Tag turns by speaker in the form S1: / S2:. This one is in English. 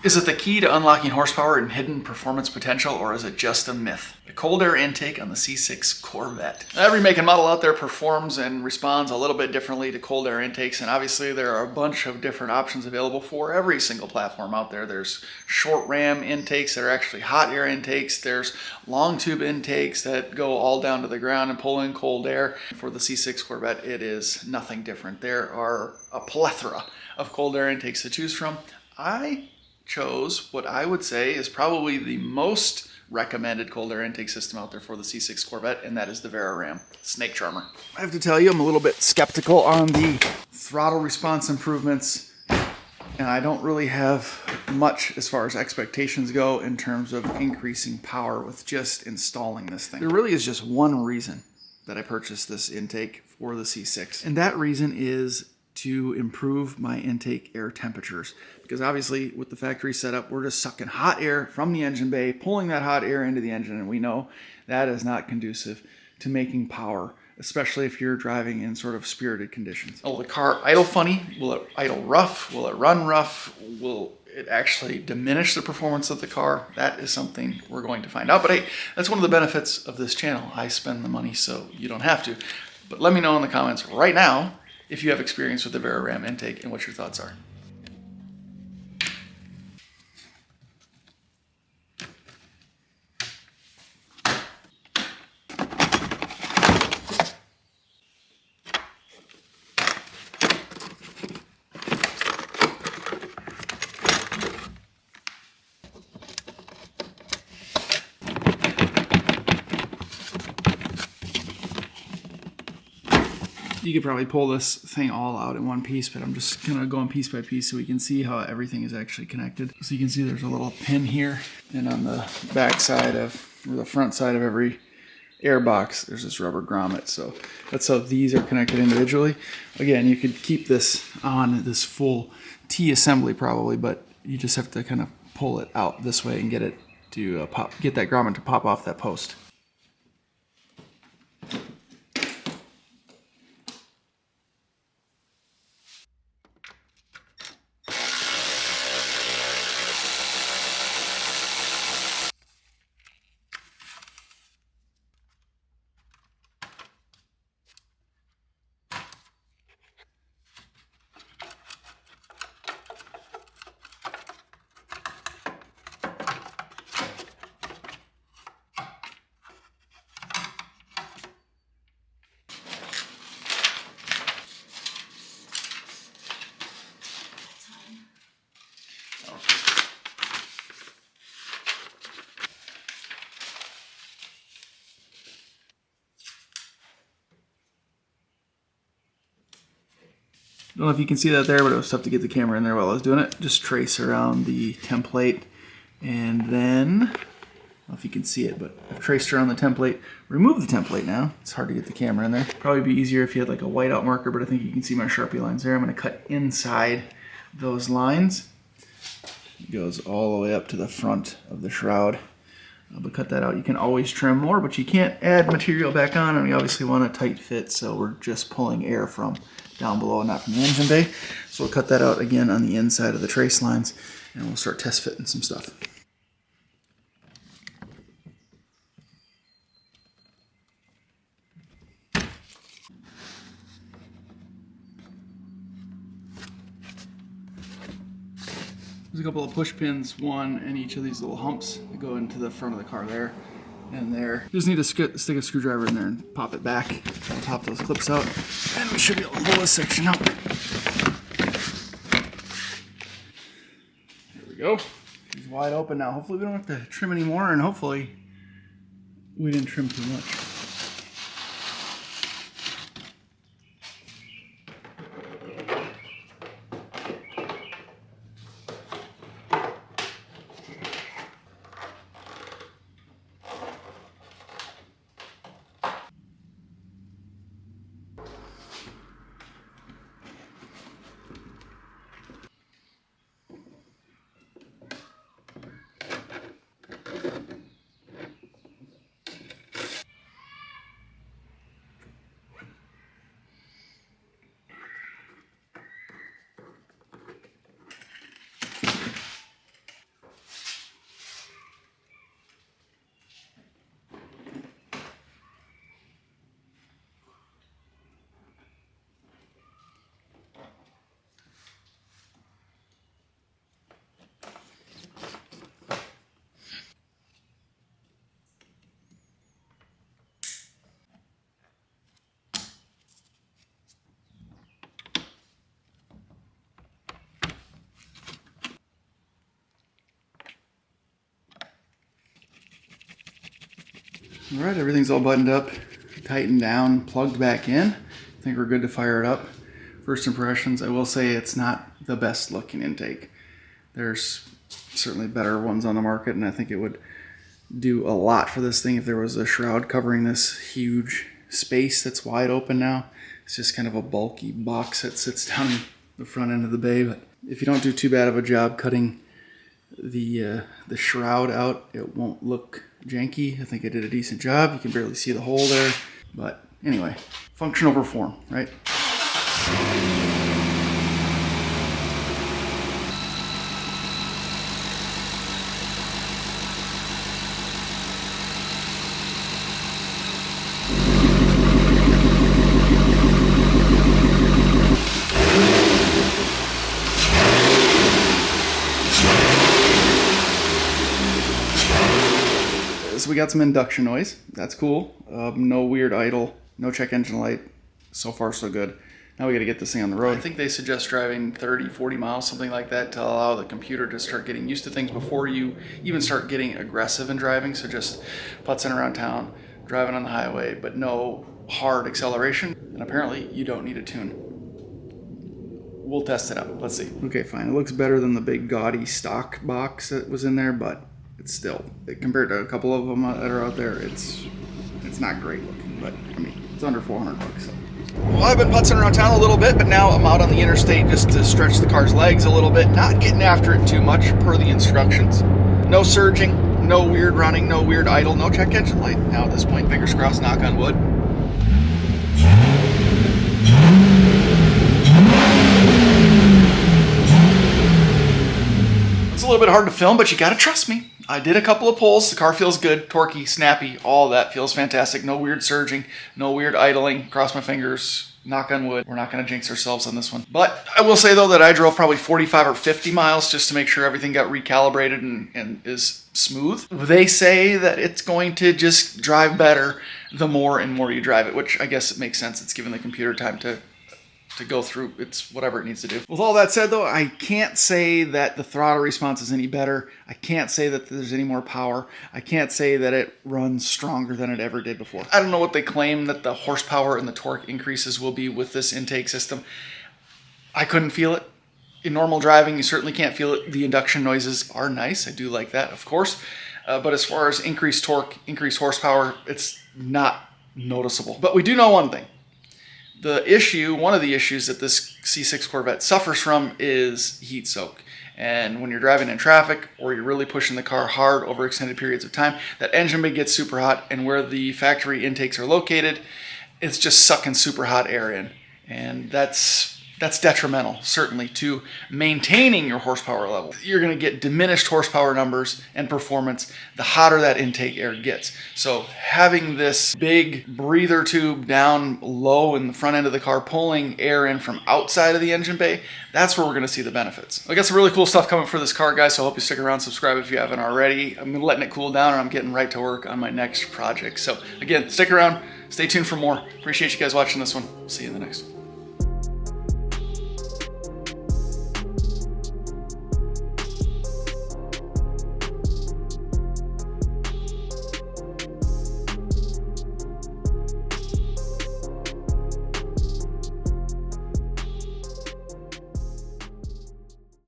S1: Is it the key to unlocking horsepower and hidden performance potential, or is it just a myth? The cold air intake on the C6 Corvette. Every make and model out there performs and responds a little bit differently to cold air intakes, and obviously there are a bunch of different options available for every single platform out there. There's short ram intakes that are actually hot air intakes. There's long tube intakes that go all down to the ground and pull in cold air. For the C6 Corvette, it is nothing different. There are a plethora of cold air intakes to choose from. I chose what I would say is probably the most recommended cold air intake system out there for the C6 Corvette, and that is the Vararam Snake Charmer. I have to tell you, I'm a little bit skeptical on the throttle response improvements, and I don't really have much as far as expectations go in terms of increasing power with just installing this thing. There really is just one reason that I purchased this intake for the C6, and that reason is to improve my intake air temperatures, because obviously with the factory setup, we're just sucking hot air from the engine bay, pulling that hot air into the engine, and we know that is not conducive to making power, especially if you're driving in sort of spirited conditions. Will the car idle funny? Will it idle rough? Will it run rough? Will it actually diminish the performance of the car? That is something we're going to find out. But hey, that's one of the benefits of this channel. I spend the money so you don't have to. But let me know in the comments right now if you have experience with the Vararam intake and what your thoughts are. You could probably pull this thing all out in one piece, but I'm just gonna go on piece by piece so we can see how everything is actually connected. So you can see there's a little pin here, and on the back side of, or the front side of every air box, there's this rubber grommet. So that's how these are connected individually. Again, you could keep this on this full T assembly probably, but you just have to kind of pull it out this way and get it to get that grommet to pop off that post. Don't know if you can see that there, but it was tough to get the camera in there while I was doing it. Just trace around the template, and then, I don't know if you can see it, but I've traced around the template. Remove the template now. It's hard to get the camera in there. Probably be easier if you had like a whiteout marker, but I think you can see my Sharpie lines there. I'm gonna cut inside those lines. It goes all the way up to the front of the shroud. But cut that out. You can always trim more, but you can't add material back on, and we obviously want a tight fit, so we're just pulling air from down below, not from the engine bay. So we'll cut that out again on the inside of the trace lines, and we'll start test fitting some stuff. There's a couple of push pins, one in each of these little humps that go into the front of the car there and there. You just need to stick a screwdriver in there and pop it back. I'll pop those clips out, and we should be able to pull this section out. There we go. It's wide open now. Hopefully we don't have to trim anymore, and hopefully we didn't trim too much. All right, everything's all buttoned up, tightened down, plugged back in. I think we're good to fire it up. First impressions, I will say it's not the best looking intake. There's certainly better ones on the market, and I think it would do a lot for this thing if there was a shroud covering this huge space that's wide open now. It's just kind of a bulky box that sits down in the front end of the bay, but if you don't do too bad of a job cutting the shroud out, it won't look janky. I think I did a decent job. You can barely see the hole there, but anyway, function over form, right? So we got some induction noise. That's cool. No weird idle, no check engine light. So far, so good. Now we got to get this thing on the road. I think they suggest driving 30, 40 miles, something like that, to allow the computer to start getting used to things before you even start getting aggressive in driving. So just putzing around town, driving on the highway, but no hard acceleration. And apparently you don't need a tune. We'll test it out. Let's see. Okay, fine. It looks better than the big gaudy stock box that was in there, but it's still, compared to a couple of them that are out there, it's not great looking, but I mean, it's under 400 bucks. So. Well, I've been putzing around town a little bit, but now I'm out on the interstate just to stretch the car's legs a little bit, not getting after it too much per the instructions. No surging, no weird running, no weird idle, no check engine light. Now at this point, fingers crossed, knock on wood. It's a little bit hard to film, but you gotta trust me. I did a couple of pulls. The car feels good, torquey, snappy, all that feels fantastic. No weird surging, no weird idling. Cross my fingers, knock on wood. We're not gonna jinx ourselves on this one. But I will say though that I drove probably 45 or 50 miles just to make sure everything got recalibrated and is smooth. They say that it's going to just drive better the more and more you drive it, which I guess it makes sense. It's giving the computer time to go through it's whatever it needs to do. With all that said though, I can't say that the throttle response is any better. I can't say that there's any more power. I can't say that it runs stronger than it ever did before. I don't know what they claim that the horsepower and the torque increases will be with this intake system. I couldn't feel it. In normal driving, you certainly can't feel it. The induction noises are nice. I do like that, of course. But as far as increased torque, increased horsepower, it's not noticeable. But we do know one thing. One of the issues that this C6 Corvette suffers from is heat soak. And when you're driving in traffic or you're really pushing the car hard over extended periods of time, that engine bay gets super hot, and where the factory intakes are located, it's just sucking super hot air in. And that's detrimental, certainly, to maintaining your horsepower level. You're going to get diminished horsepower numbers and performance the hotter that intake air gets. So having this big breather tube down low in the front end of the car pulling air in from outside of the engine bay, that's where we're going to see the benefits. I got some really cool stuff coming for this car, guys, so I hope you stick around, subscribe if you haven't already. I'm letting it cool down, and I'm getting right to work on my next project. So again, stick around, stay tuned for more. Appreciate you guys watching this one. See you in the next one.